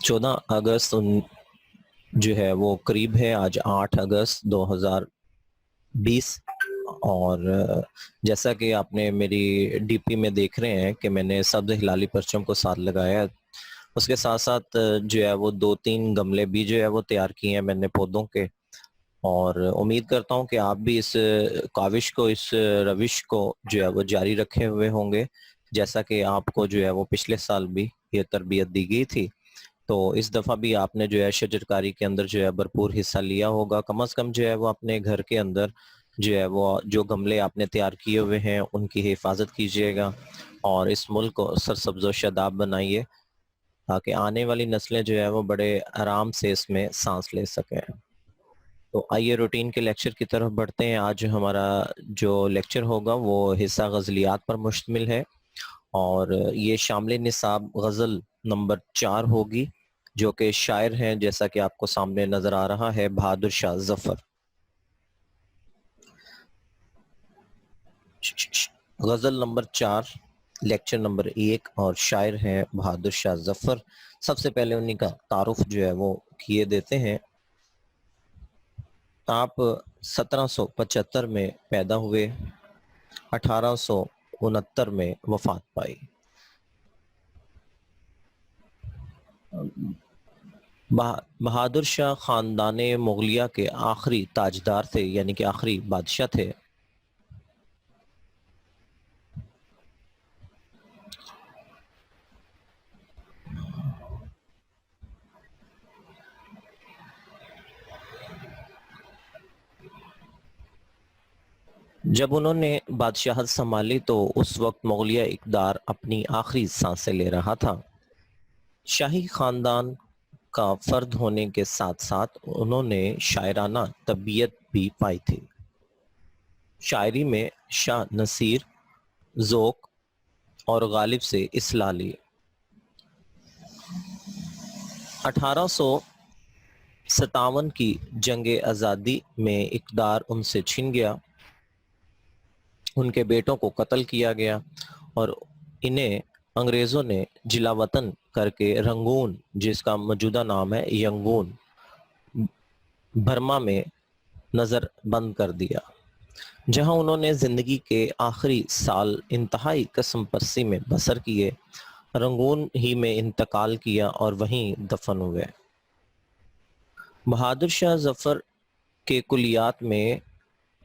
14 اگست جو ہے وہ قریب ہے، آج 8 اگست 2020، اور جیسا کہ آپ نے میری ڈی پی میں دیکھ رہے ہیں کہ میں نے سبز ہلالی پرچم کو ساتھ لگایا ہے۔ اس کے ساتھ ساتھ جو ہے وہ 2-3 گملے بھی جو ہے وہ تیار کیے ہیں میں نے پودوں کے، اور امید کرتا ہوں کہ آپ بھی اس کاوش کو، اس روش کو جو ہے وہ جاری رکھے ہوئے ہوں گے، جیسا کہ آپ کو جو ہے وہ پچھلے سال بھی یہ تربیت دی گئی تھی۔ تو اس دفعہ بھی آپ نے جو ہے شجرکاری کے اندر جو ہے بھرپور حصہ لیا ہوگا۔ کم از کم جو ہے وہ اپنے گھر کے اندر جو ہے وہ جو گملے آپ نے تیار کیے ہوئے ہیں ان کی حفاظت کیجیے گا، اور اس ملک کو سرسبز و شاداب بنائیے تاکہ آنے والی نسلیں جو ہے وہ بڑے آرام سے اس میں سانس لے سکیں۔ تو آئیے روٹین کے لیکچر کی طرف بڑھتے ہیں۔ آج ہمارا جو لیکچر ہوگا وہ حصہ غزلیات پر مشتمل ہے، اور یہ شامل نصاب غزل نمبر 4 ہوگی، جو کہ شاعر ہیں جیسا کہ آپ کو سامنے نظر آ رہا ہے، بہادر شاہ ظفر۔ غزل نمبر 4، لیکچر نمبر 1، اور شاعر ہیں بہادر شاہ ظفر۔ سب سے پہلے انہی کا تعارف جو ہے وہ کیے دیتے ہیں۔ آپ 1775 میں پیدا ہوئے، 1869 میں وفات پائی۔ بہادر شاہ خاندان مغلیہ کے آخری تاجدار تھے، یعنی کہ آخری بادشاہ تھے۔ جب انہوں نے بادشاہت سنبھالی تو اس وقت مغلیہ اقتدار اپنی آخری سانسیں لے رہا تھا۔ شاہی خاندان کا فرد ہونے کے ساتھ ساتھ انہوں نے شاعرانہ طبیعت بھی پائی تھی۔ شاعری میں شاہ نصیر، ذوق اور غالب سے اصلاح لی۔ 1857 کی جنگ آزادی میں اقتدار ان سے چھن گیا، ان کے بیٹوں کو قتل کیا گیا، اور انہیں انگریزوں نے جلا وطن کر کے رنگون، جس کا موجودہ نام ہے ینگون، برما میں نظر بند کر دیا، جہاں انہوں نے زندگی کے آخری سال انتہائی قسم پرسی میں بسر کیے۔ رنگون ہی میں انتقال کیا اور وہیں دفن ہوئے۔ بہادر شاہ ظفر کے کلیات میں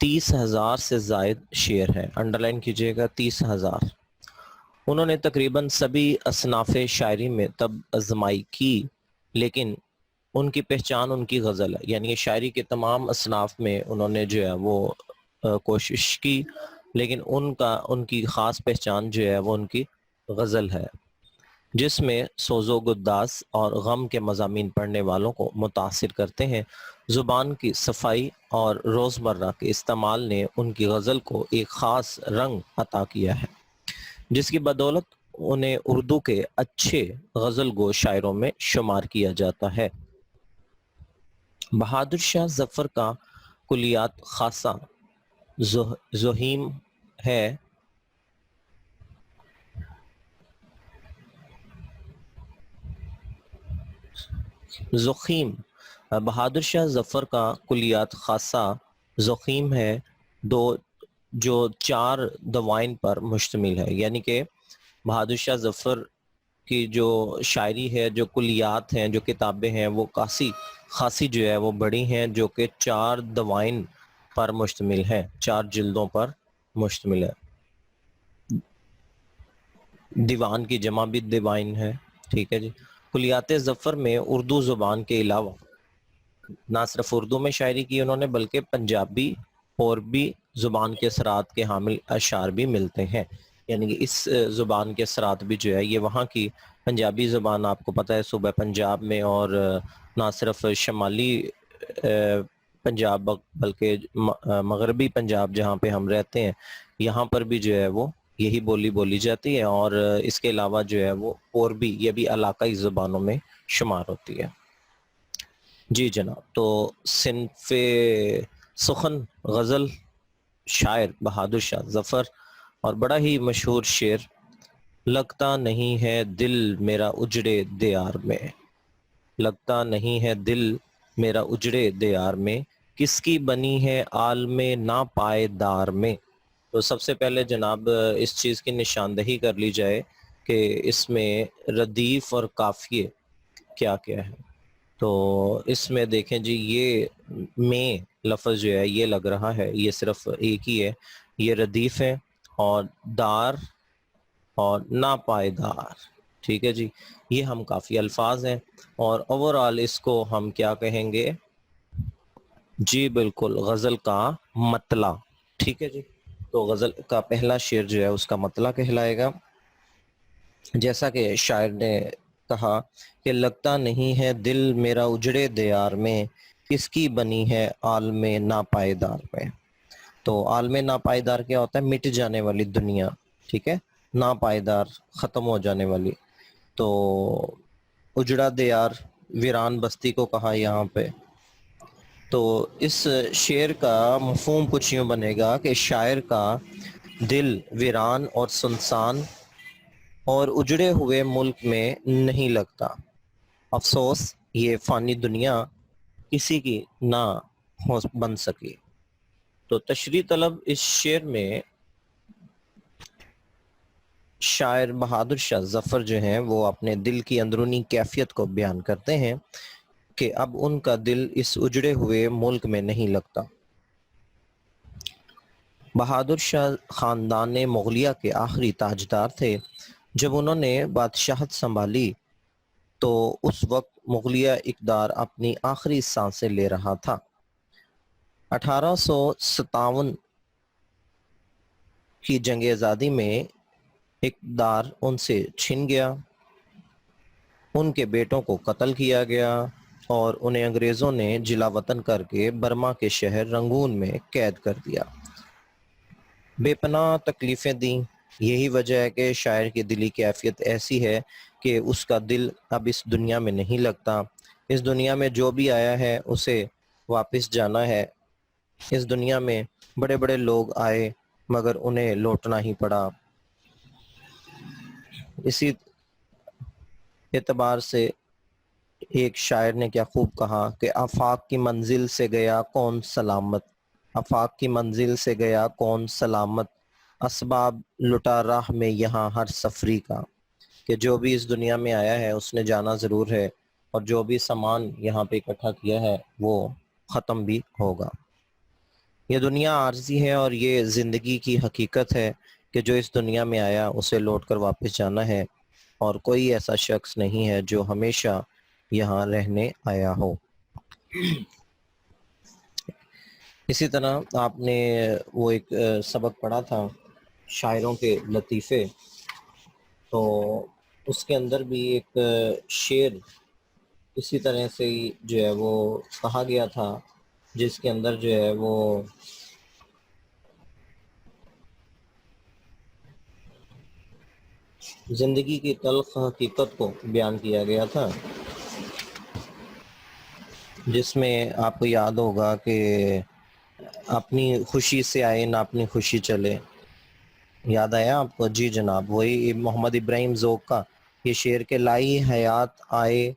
30,000 سے زائد شعر ہیں، انڈرلائن کیجئے گا 30,000۔ انہوں نے تقریباً سبھی اصناف شاعری میں طب آزمائی کی، لیکن ان کی پہچان ان کی غزل ہے، یعنی کہ شاعری کے تمام اصناف میں انہوں نے جو ہے وہ کوشش کی، لیکن ان کی خاص پہچان جو ہے وہ ان کی غزل ہے، جس میں سوز و گداز اور غم کے مضامین پڑھنے والوں کو متاثر کرتے ہیں۔ زبان کی صفائی اور روزمرہ کے استعمال نے ان کی غزل کو ایک خاص رنگ عطا کیا ہے، جس کی بدولت انہیں اردو کے اچھے غزل گو شاعروں میں شمار کیا جاتا ہے۔ بہادر شاہ ظفر کا کلیات خاصہ ضخیم ہے۔ بہادر شاہ ظفر کا کلیات خاصہ ضخیم ہے، جو 4 دوائن پر مشتمل ہے، یعنی کہ بہادر شاہ ظفر کی جو شاعری ہے، جو کلیات ہیں، جو کتابیں ہیں، وہ خاصی جو ہے وہ بڑی ہیں، جو کہ 4 دوائن پر مشتمل ہے، 4 جلدوں پر مشتمل ہے۔ دیوان کی جمع بھی دیوائن ہے، ٹھیک ہے جی۔ کلیات ظفر میں اردو زبان کے علاوہ نہ صرف اردو میں شاعری کی انہوں نے، بلکہ پنجابی اور بھی زبان کے اثرات کے حامل اشعار بھی ملتے ہیں، یعنی کہ اس زبان کے اثرات بھی جو ہے یہ وہاں کی پنجابی زبان، آپ کو پتہ ہے صوبہ پنجاب میں، اور نہ صرف شمالی پنجاب بلکہ مغربی پنجاب جہاں پہ ہم رہتے ہیں، یہاں پر بھی جو ہے وہ یہی بولی جاتی ہے، اور اس کے علاوہ جو ہے وہ اور بھی یہ بھی علاقائی زبانوں میں شمار ہوتی ہے۔ جی جناب، تو صنف سخن غزل شاعر بہادر شاہ ظفر، اور بڑا ہی مشہور شعر، لگتا نہیں ہے دل میرا اجڑے دیار میں۔ لگتا نہیں ہے دل میرا اجڑے دیار میں، کس کی بنی ہے عالم ناپائیدار میں۔ تو سب سے پہلے جناب اس چیز کی نشاندہی کر لی جائے کہ اس میں ردیف اور قافیے کیا کیا ہے۔ تو اس میں دیکھیں جی، یہ میں لفظ جو ہے یہ لگ رہا ہے، یہ صرف ایک ہی ہے، یہ ردیف ہے، اور دار اور ناپائیدار، ٹھیک ہے جی، یہ ہم کافی الفاظ ہیں، اور اوورآل اس کو ہم کیا کہیں گے؟ جی بالکل، غزل کا مطلع، ٹھیک ہے جی۔ تو غزل کا پہلا شعر جو ہے اس کا مطلع کہلائے گا، جیسا کہ شاعر نے کہا کہ لگتا نہیں ہے دل میرا اجڑے دیار میں، کس کی بنی ہے عالم ناپائیدار میں۔ تو عالم ناپائیدار کیا ہوتا ہے؟ مٹ جانے والی دنیا، ٹھیک ہے، ناپائیدار، ختم ہو جانے والی۔ تو اجڑا دیار، ویران بستی کو کہا یہاں پہ۔ تو اس شعر کا مفہوم کچھ یوں بنے گا کہ شاعر کا دل ویران اور سنسان اور اجڑے ہوئے ملک میں نہیں لگتا، افسوس یہ فانی دنیا کسی کی نہ بن سکی۔ تو تشریح طلب اس شعر میں شاعر بہادر شاہ ظفر جو ہیں وہ اپنے دل کی اندرونی کیفیت کو بیان کرتے ہیں کہ اب ان کا دل اس اجڑے ہوئے ملک میں نہیں لگتا۔ بہادر شاہ خاندان مغلیہ کے آخری تاجدار تھے۔ جب انہوں نے بادشاہت سنبھالی تو اس وقت مغلیہ اقدار اپنی آخری سانسیں لے رہا تھا۔ 1857 کی جنگ آزادی میں اقتدار ان سے چھن گیا، ان کے بیٹوں کو قتل کیا گیا اور انہیں انگریزوں نے جلا وطن کر کے برما کے شہر رنگون میں قید کر دیا، بے پناہ تکلیفیں دیں۔ یہی وجہ ہے کہ شاعر کی دلی کیفیت ایسی ہے کہ اس کا دل اب اس دنیا میں نہیں لگتا۔ اس دنیا میں جو بھی آیا ہے اسے واپس جانا ہے۔ اس دنیا میں بڑے بڑے لوگ آئے مگر انہیں لوٹنا ہی پڑا۔ اسی اعتبار سے ایک شاعر نے کیا خوب کہا کہ آفاق کی منزل سے گیا کون سلامت، آفاق کی منزل سے گیا کون سلامت، اسباب لٹا راہ میں یہاں ہر سفری کا، کہ جو بھی اس دنیا میں آیا ہے اس نے جانا ضرور ہے، اور جو بھی سامان یہاں پہ اکٹھا کیا ہے وہ ختم بھی ہوگا۔ یہ دنیا عارضی ہے اور یہ زندگی کی حقیقت ہے کہ جو اس دنیا میں آیا اسے لوٹ کر واپس جانا ہے، اور کوئی ایسا شخص نہیں ہے جو ہمیشہ یہاں رہنے آیا ہو۔ اسی طرح آپ نے وہ ایک سبق پڑھا تھا شاعروں کے لطیفے، تو اس کے اندر بھی ایک شعر اسی طرح سے ہی جو ہے وہ کہا گیا تھا، جس کے اندر جو ہے وہ زندگی کی تلخ حقیقت کو بیان کیا گیا تھا، جس میں آپ کو یاد ہوگا کہ اپنی خوشی سے آئے نہ اپنی خوشی چلے۔ یاد آیا آپ کو؟ جی جناب، وہی محمد ابراہیم ذوق کا یہ شعر کہ لائی حیات آئے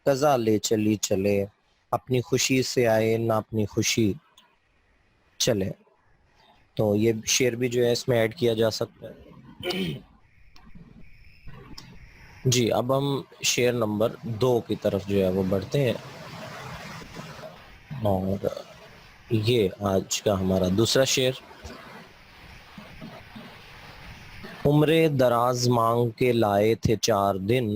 قضا لے چلی چلے، اپنی خوشی سے آئے نہ اپنی خوشی چلے۔ تو یہ شعر بھی جو ہے اس میں ایڈ کیا جا سکتا ہے۔ جی اب ہم شعر نمبر 2 کی طرف جو ہے وہ بڑھتے ہیں، اور یہ آج کا ہمارا دوسرا شعر۔ عمر دراز مانگ کے لائے تھے 4 دن،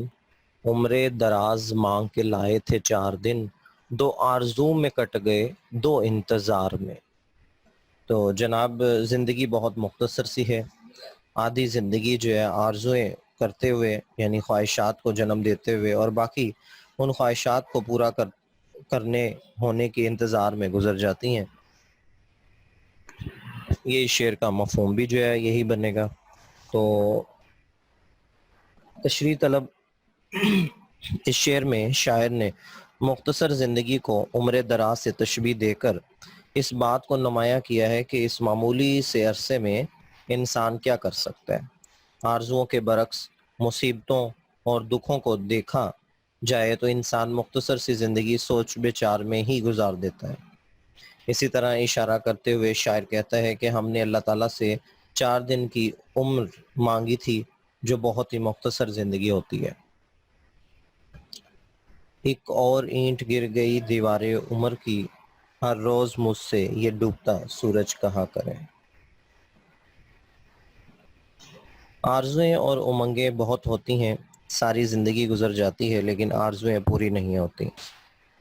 عمر دراز مانگ کے لائے تھے 4 دن، 2 آرزو میں کٹ گئے 2 انتظار میں۔ تو جناب زندگی بہت مختصر سی ہے، آدھی زندگی جو ہے آرزویں کرتے ہوئے یعنی خواہشات کو جنم دیتے ہوئے، اور باقی ان خواہشات کو پورا کرنے ہونے کے انتظار میں گزر جاتی ہیں۔ یہ شعر کا مفہوم بھی جو ہے یہی بنے گا۔ تو تشریح طلب اس شعر میں شاعر نے مختصر زندگی کو عمر دراز سے تشبیہ دے کر اس بات کو نمایاں کیا ہے کہ اس معمولی سے عرصے میں انسان کیا کر سکتا ہے۔ آرزوؤں کے برعکس مصیبتوں اور دکھوں کو دیکھا جائے تو انسان مختصر سی زندگی سوچ بچار میں ہی گزار دیتا ہے۔ اسی طرح اشارہ کرتے ہوئے شاعر کہتا ہے کہ ہم نے اللہ تعالیٰ سے 4 دن کی عمر مانگی تھی جو بہت ہی مختصر زندگی ہوتی ہے۔ ایک اور اینٹ گر گئی دیوار عمر کی، ہر روز مجھ سے یہ ڈوبتا سورج کہا کرے۔ آرزویں اور امنگیں بہت ہوتی ہیں، ساری زندگی گزر جاتی ہے لیکن آرزویں پوری نہیں ہوتی۔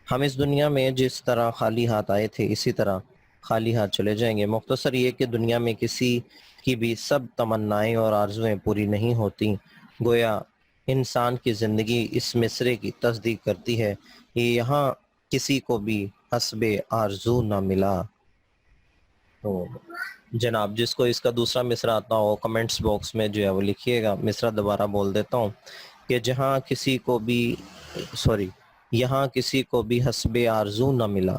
ہم اس دنیا میں جس طرح خالی ہاتھ آئے تھے اسی طرح خالی ہاتھ چلے جائیں گے۔ مختصر یہ کہ دنیا میں کسی کی بھی سب تمنائیں اور آرزویں پوری نہیں ہوتی۔ گویا انسان کی زندگی اس مصرے کی تصدیق کرتی ہے کہ یہاں کسی کو بھی حسب آرزو نہ ملا۔ تو جناب جس کو اس کا دوسرا مصرع آتا ہو کمنٹس باکس میں جو ہے وہ لکھیے گا۔ مصرع دوبارہ بول دیتا ہوں کہ یہاں کسی کو بھی حسب آرزو نہ ملا۔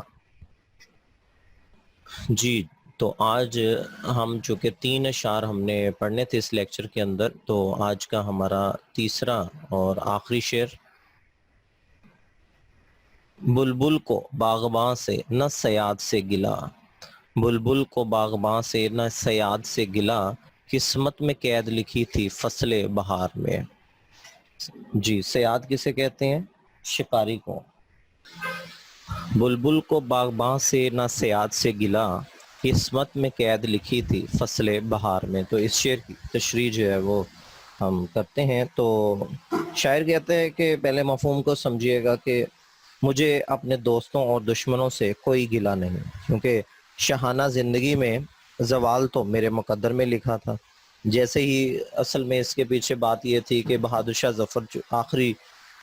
جی تو آج ہم چونکہ 3 اشعار ہم نے پڑھنے تھے اس لیکچر کے اندر، تو آج کا ہمارا تیسرا اور آخری شعر۔ بلبل کو باغباں سے نہ صیاد سے گلا، بلبل کو باغباں سے نہ صیاد سے گلا، قسمت میں قید لکھی تھی فصل بہار میں۔ جی صیاد کسے کہتے ہیں؟ شکاری کو۔ بلبل کو باغباں سے نہ صیاد سے گلا، قسمت میں قید لکھی تھی فصل بہار میں۔ تو اس شعر کی تشریح جو ہے وہ ہم کرتے ہیں۔ تو شاعر کہتے ہیں کہ پہلے مفہوم کو سمجھیے گا کہ مجھے اپنے دوستوں اور دشمنوں سے کوئی گلہ نہیں، کیونکہ شاہانہ زندگی میں زوال تو میرے مقدر میں لکھا تھا۔ جیسے ہی اصل میں اس کے پیچھے بات یہ تھی کہ بہادر شاہ ظفر جو آخری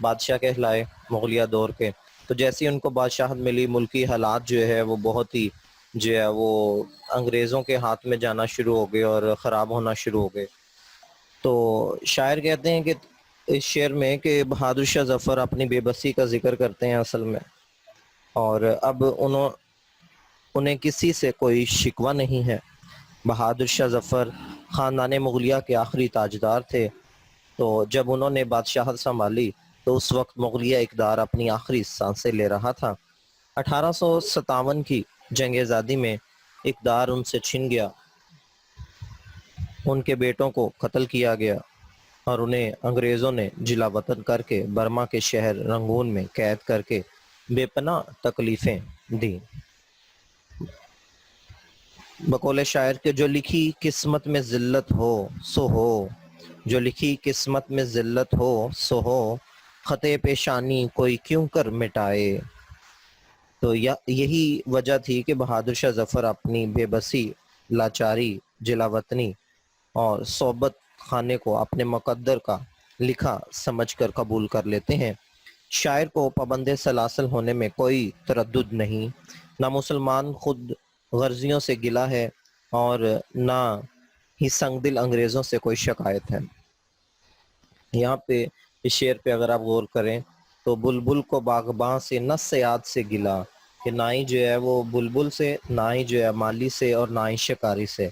بادشاہ کہلائے مغلیہ دور کے، تو جیسے ہی ان کو بادشاہت ملی، ملکی حالات جو ہے وہ بہت ہی جو ہے وہ انگریزوں کے ہاتھ میں جانا شروع ہو گئے اور خراب ہونا شروع ہو گئے۔ تو شاعر کہتے ہیں کہ اس شعر میں کہ بہادر شاہ ظفر اپنی بے بسی کا ذکر کرتے ہیں اصل میں، اور اب انہیں کسی سے کوئی شکوہ نہیں ہے۔ بہادر شاہ ظفر خاندان مغلیہ کے آخری تاجدار تھے، تو جب انہوں نے بادشاہت سنبھالی تو اس وقت مغلیہ اقدار اپنی آخری سانسیں لے رہا تھا۔ 1857 کی جنگ آزادی میں اقدار ان سے چھن گیا، ان کے بیٹوں کو قتل کیا گیا اور انہیں انگریزوں نے جلا وطن کر کے برما کے شہر رنگون میں قید کر کے بے پناہ تکلیفیں دیں۔ بقول شاعر کہ جو لکھی قسمت میں ذلت ہو سو ہو، جو لکھی قسمت میں ذلت ہو سو ہو، خطے پیشانی کوئی کیوں کر مٹائے۔ تو یہی وجہ تھی کہ بہادر شاہ ظفر اپنی بے بسی، لاچاری، جلا وطنی اور صحبت خانے کو اپنے مقدر کا لکھا سمجھ کر قبول کر لیتے ہیں۔ شاعر کو پابند سلاسل ہونے میں کوئی تردد نہیں، نہ مسلمان خود غرضیوں سے گلہ ہے اور نہ ہی سنگ دل انگریزوں سے کوئی شکایت ہے۔ یہاں پہ اس شعر پہ اگر آپ غور کریں تو بلبل کو باغباں سے نہ صیاد سے گلا، کہ نہ ہی جو ہے وہ بلبل سے، نہ ہی جو ہے مالی سے اور نہ ہی شکاری سے۔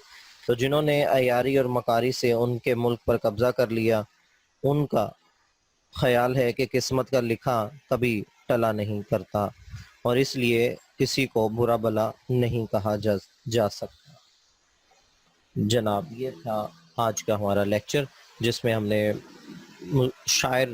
تو جنہوں نے عیاری اور مکاری سے ان کے ملک پر قبضہ کر لیا، ان کا خیال ہے کہ قسمت کا لکھا کبھی ٹلا نہیں کرتا، اور اس لیے کسی کو برا بلا نہیں کہا جا سکتا۔ جناب یہ تھا آج کا ہمارا لیکچر، جس میں ہم نے شاعر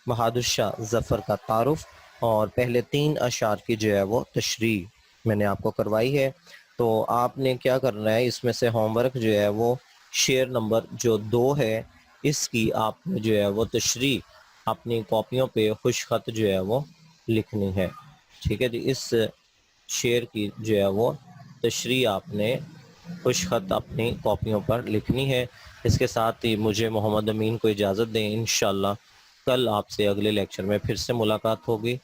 بہادر شاہ ظفر کا تعارف اور پہلے 3 اشعار کی جو ہے وہ تشریح میں نے آپ کو کروائی ہے۔ تو آپ نے کیا کرنا ہے، اس میں سے ہوم ورک جو ہے وہ شعر نمبر جو 2 ہے، اس کی آپ نے جو ہے وہ تشریح اپنی کاپیوں پہ خوش خط جو ہے وہ لکھنی ہے۔ ٹھیک ہے جی، اس شعر کی جو ہے وہ تشریح آپ نے خوش خط اپنی کاپیوں پر لکھنی ہے۔ اس کے ساتھ ہی مجھے محمد امین کو اجازت دیں، انشاءاللہ کل آپ سے اگلے لیکچر میں پھر سے ملاقات ہوگی۔